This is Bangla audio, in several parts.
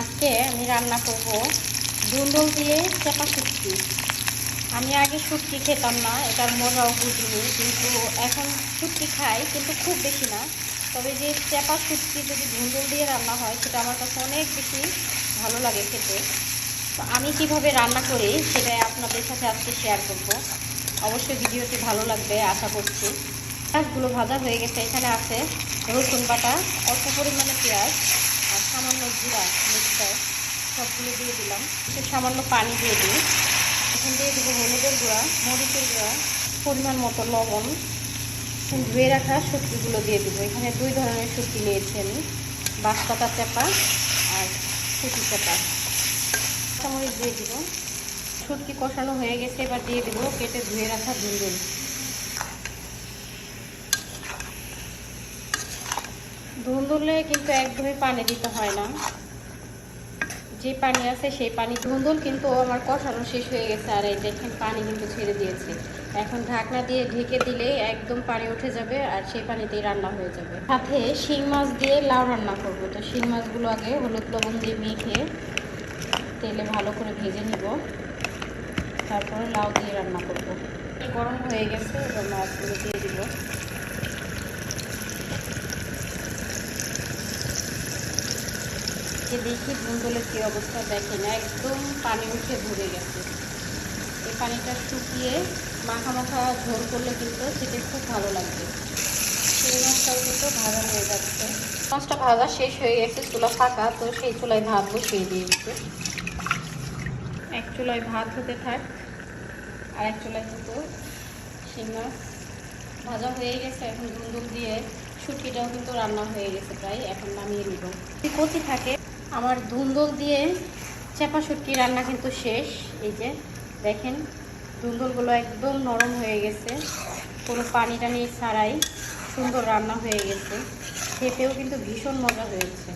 আজকে আমি রান্না করব ধুন্দুল দিয়ে চাপা শুটকি। আমি আগে শুটকি খেতাম না, এটার মজাও বুঝিনি, কিন্তু এখন শুটকি খাই, কিন্তু খুব বেশি না। তবে যে চাপা শুটকি যদি ধুন্দুল দিয়ে রান্না হয় সেটা আমার কাছে অনেক বেশি ভালো লাগে খেতে। তো আমি কিভাবে রান্না করি সেটাই আপনাদের সাথে আজকে শেয়ার করব। অবশ্যই ভিডিওটি ভালো লাগবে আশা করছি। পেঁয়াজগুলো ভাজা হয়ে গেছে, এখানে আছে রসুন বাটা, অল্প পরিমাণে পেঁয়াজ আর সামান্য জিরা মিক্সচার, সবগুলো দিয়ে দিলাম। একটু সামান্য পানি দিয়ে দিই। এখন দিয়ে দেবো হলুদের গুঁড়া, মরিচের গুঁড়া, পরিমাণ মতো লবণ। ধুয়ে রাখা শুটকিগুলো দিয়ে দেবো। এখানে দুই ধরনের শুটকি নিয়েছি আমি, বাঁশপাতা চাপা আর শুটকি চাপা। কাঁচামরিচ দিয়ে দিব। শুটকি কষানো হয়ে গেছে, এবার দিয়ে দেবো কেটে ধুয়ে রাখা ধুন্দুল। ধুন্দুলে কিন্তু একদমই পানি দিতে হয় না, যে পানি আছে সেই পানি। ধুন্দুল কিন্তু আমার কষানো শেষ হয়ে গেছে, আর এই দেখেন পানি কিন্তু ছেড়ে দিয়েছে। এখন ঢাকনা দিয়ে ঢেকে দিলেই একদম পানি উঠে যাবে, আর সেই পানিতেই রান্না হয়ে যাবে। সাথে শিং মাছ দিয়ে লাউ রান্না করব। তো শিং মাছগুলো আগে হলুদ লবণ দিয়ে মেখে তেলে ভালো করে ভেজে নিব, তারপরে লাউ দিয়ে রান্না করব। গরম হয়ে গেছে, এবার মাছগুলো দিয়ে দিব। দেখি ধুন্দুলের কী অবস্থা, দেখেন একদম পানি উঠে ভরে গেছে। এই পানিটা শুকিয়ে মাখা মাখা ঝোল করলে কিন্তু খেতে খুব ভালো লাগবে। সেই মাছটাও কিন্তু ভাজা হয়ে যাচ্ছে। মাছটা ভাজা শেষ হয়ে গেছে, চুলা ফাঁকা, তো সেই চুলায় ভাত বসিয়ে দিয়েছি। এক চুলায় ভাত হতে থাক, আর এক চুলায় কিন্তু শিং মাছ ভাজা হয়ে গেছে। এখন ধুন্দুল দিয়ে শুটকিটাও কিন্তু রান্না হয়ে গেছে প্রায়, এখন নামিয়ে নিব। কচি থাকে। আমার ধুন্দুল দিয়ে চাপা শুটকি রান্না কিন্তু শেষ। এই যে দেখেন ধুন্দুলগুলো একদম নরম হয়ে গেছে, কোনো পানি টানি ছাড়াই সুন্দর রান্না হয়ে গেছে। খেতেও কিন্তু ভীষণ মজা হয়েছে।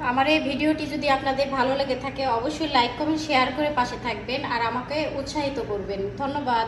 আমার এই ভিডিওটি যদি আপনাদের ভালো লেগে থাকে অবশ্যই লাইক কমেন্ট শেয়ার করে পাশে থাকবেন আর আমাকে উৎসাহিত করবেন। ধন্যবাদ।